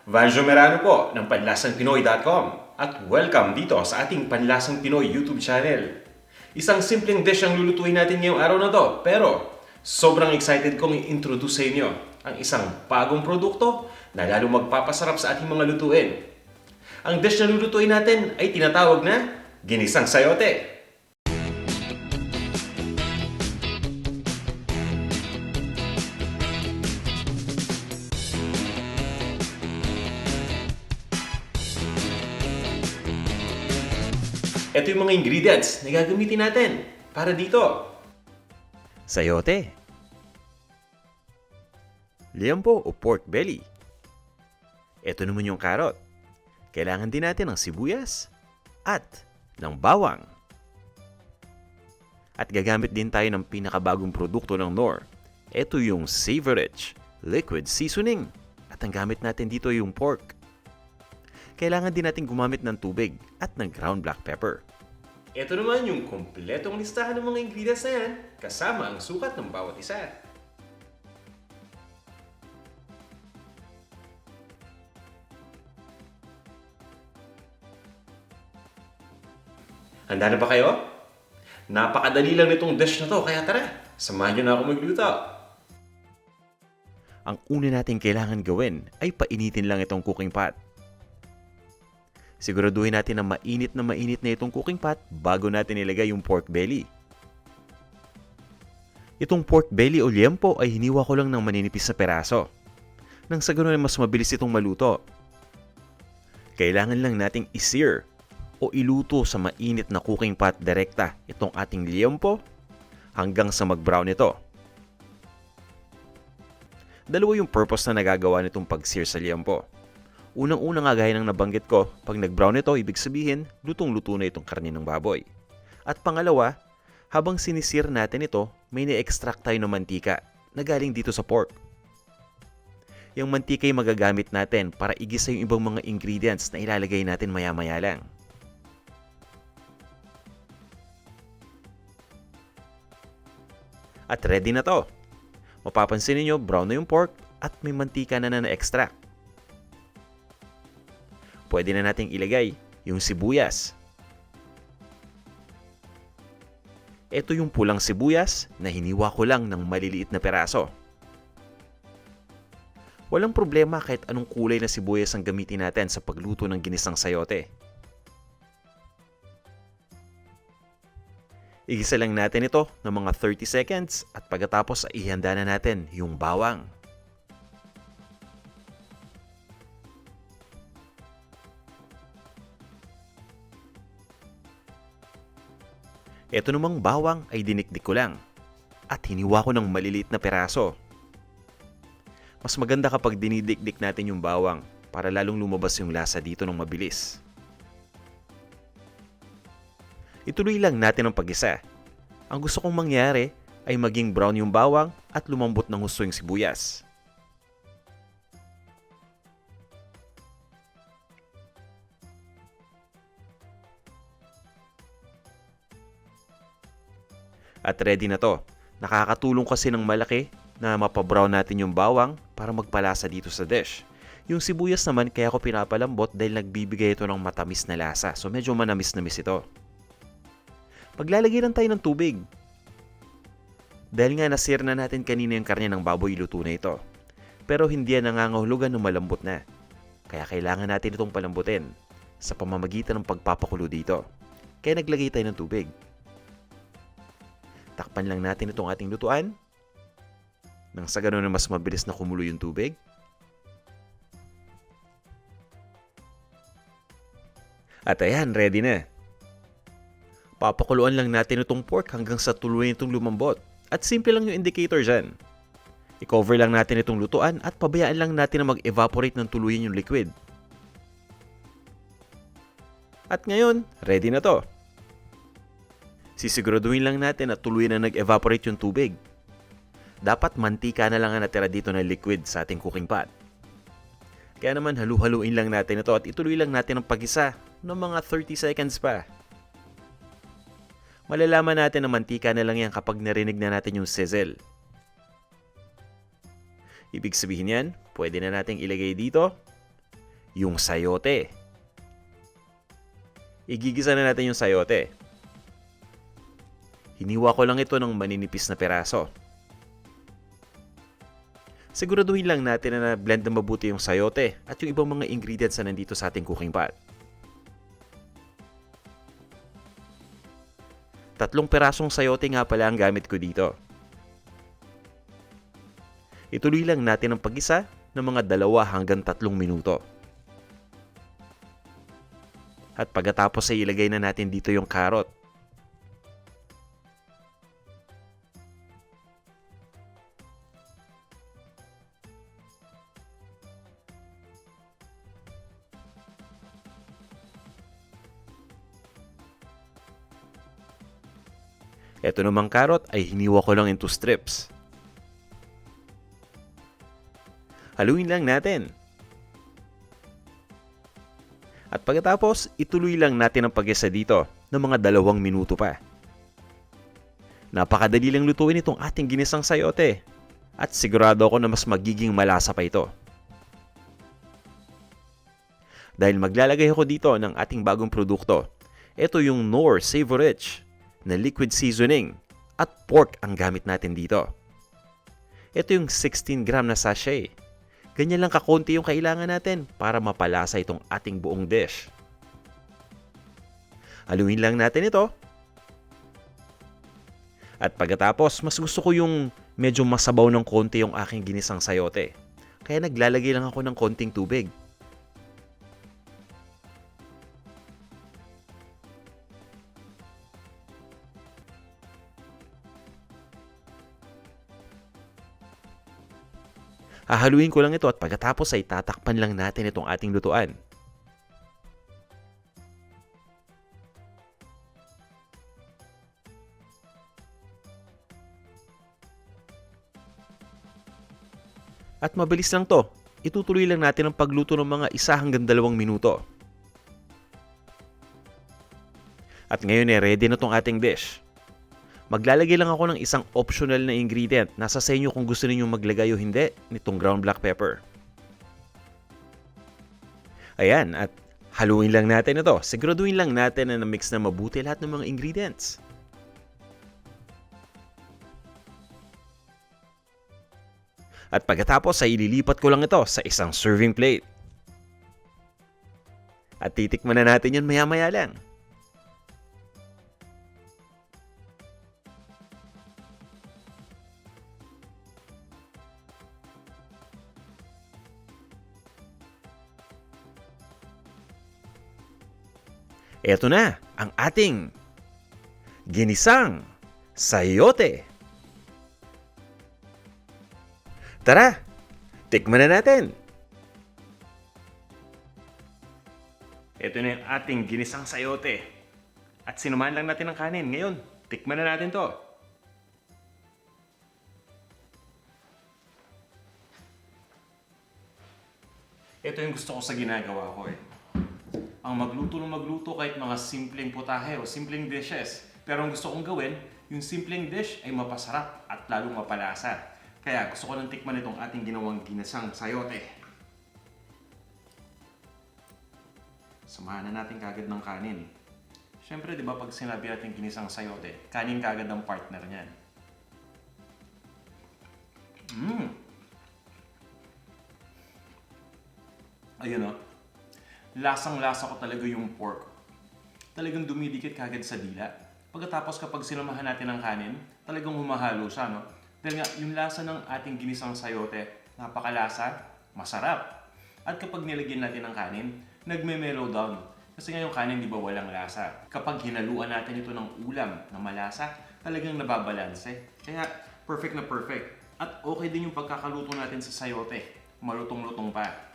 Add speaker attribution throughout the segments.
Speaker 1: Vanjo Merano po ng panlasangpinoy.com at welcome dito sa ating Panlasang Pinoy YouTube channel. Isang simpleng dish ang lulutuin natin ngayong araw na to, pero sobrang excited kong i-introduce sa inyo ang isang bagong produkto na lalo magpapasarap sa ating mga lutuin. Ang dish na lulutuin natin ay tinatawag na ginisang sayote. Ito yung mga ingredients na gagamitin natin para dito.
Speaker 2: Sayote, liempo o pork belly. Ito naman yung carrot. Kailangan din natin ng sibuyas at ng bawang. At gagamit din tayo ng pinakabagong produkto ng Knorr. Ito yung Savorich Liquid Seasoning. At ang gamit natin dito yung pork. Kailangan din natin gumamit ng tubig at ng ground black pepper.
Speaker 1: Ito naman yung kompletong listahan ng mga ingredients na yan, kasama ang sukat ng bawat isa. Handa na ba kayo? Napakadali lang nitong dish na to, kaya tara, samahan nyo na ako magluto.
Speaker 2: Ang una natin kailangan gawin ay painitin lang itong cooking pot. Siguraduhin natin na mainit na itong cooking pot bago natin ilagay yung pork belly. Itong pork belly o liempo ay hiniwa ko lang ng maninipis na peraso. Nang sa ganun ay mas mabilis itong maluto. Kailangan lang nating i-sear o iluto sa mainit na cooking pot direkta itong ating liempo hanggang sa mag-brown ito. Dalawa yung purpose na nagagawa nitong pag-sear sa liempo. Unang-una nga gaya ng nabanggit ko, pag nag-brown ito, ibig sabihin, lutong-luto na itong karne ng baboy. At pangalawa, habang sinisir natin ito, may na-extract tayo ng mantika na galing dito sa pork. Yung mantika ay magagamit natin para igisa yung ibang mga ingredients na ilalagay natin maya-maya lang. At ready na to. Mapapansin niyo brown na yung pork at may mantika na na-extract. Pwede na nating ilagay yung sibuyas. Ito yung pulang sibuyas na hiniwa ko lang ng maliliit na peraso. Walang problema kahit anong kulay na sibuyas ang gamitin natin sa pagluto ng ginisang sayote. Igisa lang natin ito ng mga 30 seconds at pagkatapos ay ihanda na natin yung bawang. Ito namang bawang ay dinikdik ko lang at hiniwa ko ng maliliit na peraso. Mas maganda kapag dinidikdik natin yung bawang para lalong lumabas yung lasa dito ng mabilis. Ituloy lang natin ang pag-isa. Ang gusto kong mangyari ay maging brown yung bawang at lumambot ng husto yung sibuyas. At ready na to. Nakakatulong kasi ng malaki na mapabrown natin yung bawang para magpalasa dito sa dish. Yung sibuyas naman kaya ko pinapalambot dahil nagbibigay ito ng matamis na lasa. So medyo manamis-namis ito. Paglalagay lang tayo ng tubig. Dahil nga nasir na natin kanina yung karne ng baboy, luto na ito. Pero hindi yan nangangahulugan ng malambot na. Kaya kailangan natin itong palambutin sa pamamagitan ng pagpapakulo dito. Kaya naglagay tayo ng tubig. Takpan lang natin itong ating lutuan. Nang sa ganun na mas mabilis na kumulo yung tubig. At ayan, ready na. Papakuluan lang natin itong pork hanggang sa tuluyan itong lumambot. At simple lang yung indicator dyan. I-cover lang natin itong lutuan at pabayaan lang natin na mag-evaporate ng tuluyan yung liquid. At ngayon, ready na to. Sisiguraduhin lang natin na tuluyan na nag-evaporate yung tubig. Dapat mantika na lang ang natira dito na liquid sa ating cooking pot. Kaya naman halu-haluin lang natin ito at ituloy lang natin ang pag-isa ng mga 30 seconds pa. Malalaman natin na mantika na lang yan kapag narinig na natin yung sizzle. Ibig sabihin yan, pwede na nating ilagay dito yung sayote. Igigisa na natin yung sayote. Hiniwa ko lang ito ng maninipis na peraso. Siguraduhin lang natin na blend na mabuti yung sayote at yung ibang mga ingredients na nandito sa ating cooking pot. 3 perasong sayote nga pala ang gamit ko dito. Ituloy lang natin ang paggisa ng mga 2 hanggang 3 minuto. At pagkatapos ay ilagay na natin dito yung carrot. Ito namang carrot ay hiniwa ko lang into strips. Haluin lang natin. At pagkatapos, ituloy lang natin ang paggisa dito ng mga 2 minuto pa. Napakadali lang lutuin itong ating ginisang sayote. At sigurado ako na mas magiging malasa pa ito. Dahil maglalagay ako dito ng ating bagong produkto. Ito yung Knorr Savourich na liquid seasoning at pork ang gamit natin dito. Ito yung 16 gram na sachet. Ganyan lang kakonti yung kailangan natin para mapalasa itong ating buong dish. Haluin lang natin ito. At pagkatapos, mas gusto ko yung medyo masabaw ng konti yung aking ginisang sayote. Kaya naglalagay lang ako ng konting tubig. Hahaluin ko lang ito at pagkatapos ay tatakpan lang natin itong ating lutuan. At mabilis lang to. Itutuloy lang natin ang pagluto ng mga 1 hanggang 2 minuto. At ngayon ay ready na tong ating dish. Maglalagay lang ako ng isang optional na ingredient. Nasa sa inyo kung gusto niyo maglagay o hindi nitong ground black pepper. Ayan, at haluin lang natin ito. Siguraduhin lang natin na na-mix na mabuti lahat ng mga ingredients. At pagkatapos ay ililipat ko lang ito sa isang serving plate. At titikman na natin yan maya-maya lang. Eto na ang ating ginisang sayote. Tara, tikman na natin. Ito na yung ating ginisang sayote. At sinuman lang natin ang kanin. Ngayon, tikman na natin to. Ito yung gusto ko sa ginagawa ko eh. Ang magluto ng magluto kahit mga simpleng putahe o simpleng dishes. Pero ang gusto kong gawin, yung simpleng dish ay mapasarap at lalong mapalasa. Kaya gusto ko nang tikman itong ating ginawang ginasang sayote. Samahan na natin kagad ng kanin. Siyempre, di ba pag sinabi natin ginisang sayote, kanin kagad ang partner niyan. Ayun o. Lasang-lasa ko talaga yung pork. Talagang dumidikit kagad sa dila. Pagkatapos kapag sinamahan natin ng kanin, talagang humahalo siya, no? Dahil nga, yung lasa ng ating ginisang sayote, napakalasa, masarap. At kapag nilagyan natin ng kanin, nagme-mellow down. Kasi nga yung kanin, di ba, walang lasa. Kapag hinaluan natin ito ng ulam na malasa, talagang nababalanse. Kaya, perfect na perfect. At okay din yung pagkakaluto natin sa sayote. Malutong-lutong pa.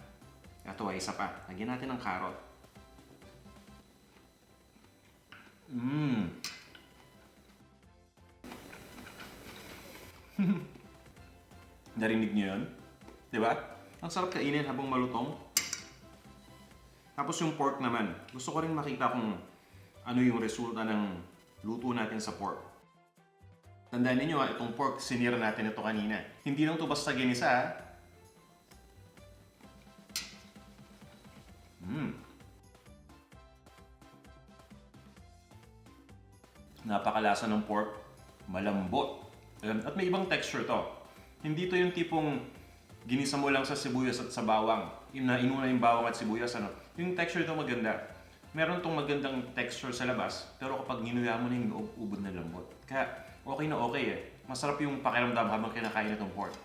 Speaker 2: Ito ay isa pa. Lagyan natin ng carrot. Narinig niyo yun? Diba? Ang sarap kainin habang malutong. Tapos yung pork naman. Gusto ko rin makita kung ano yung resulta ng luto natin sa pork. Tandaan ninyo ha, itong pork, sinira natin ito kanina. Hindi lang ito basta ginisa ha.
Speaker 1: Napakalasa ng pork, malambot. At may ibang texture to. Hindi to yung tipong ginisa mo lang sa sibuyas at sa bawang. Inuna yung bawang at sibuyas, ano. Yung texture to maganda. Meron tong magandang texture sa labas, pero kapag ginuya mo na yung loob, ubod na lambot. Kaya okay na okay eh. Masarap yung pakiramdam habang kinakain itong pork.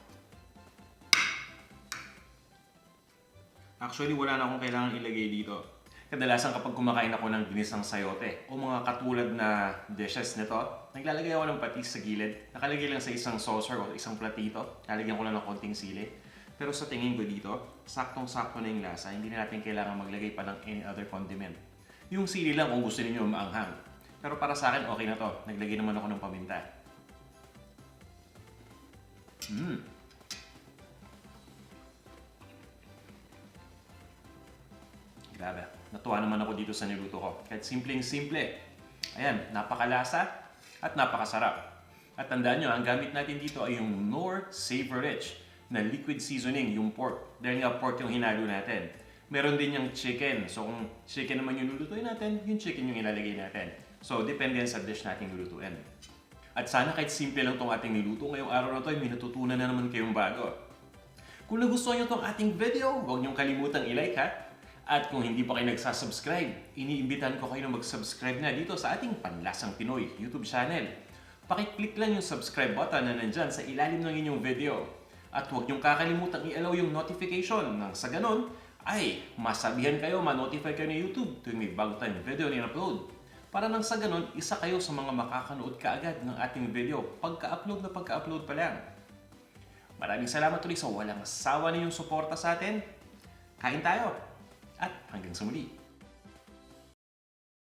Speaker 1: Actually, wala na akong kailangan ilagay dito. Kadalasan kapag kumakain ako ng ginisang sayote o mga katulad na dishes nito, naglalagay ako ng patis sa gilid. Nakalagay lang sa isang saucer o isang platito. Lalagyan ko lang ng konting sili. Pero sa tingin ko dito, saktong-sakto na yung lasa. Hindi na natin kailangan maglagay pa ng any other condiment. Yung sili lang kung gusto niyo maanghang. Pero para sa akin, okay na to. Naglagay naman ako ng paminta. Grabe. Natuwa naman ako dito sa niluto ko. Kahit simpleng-simple. Ayan, napakalasa at napakasarap. At tandaan nyo, ang gamit natin dito ay yung Knorr Savor Rich na liquid seasoning, yung pork. Dahil nga pork yung hinalo natin. Meron din yung chicken. So kung chicken naman yung lulutuin natin, yung chicken yung ilalagay natin. So depende yan sa dish natin lulutuin. At sana kahit simple lang itong ating niluto, ngayong araw na ito ay may natutunan na naman kayong bago. Kung nagustuhan nyo itong ating video, huwag nyong kalimutang i-like ha. At kung hindi pa kayo nagsasubscribe, iniimbitahan ko kayo na mag-subscribe na dito sa ating Panlasang Pinoy YouTube channel. Pakiclick lang yung subscribe button na nandyan sa ilalim ng inyong video. At huwag niyong kakalimutan i-allow yung notification nang sa ganon ay masabihan kayo, ma-notify kayo ni YouTube tuwing may bago tayong video na in-upload. Para nang sa ganon, isa kayo sa mga makakanood kaagad ng ating video pagka-upload na pagka-upload pa lang. Maraming salamat ulit sa walang sawa ninyong suporta sa atin. Kain tayo! At hanggang sa muli.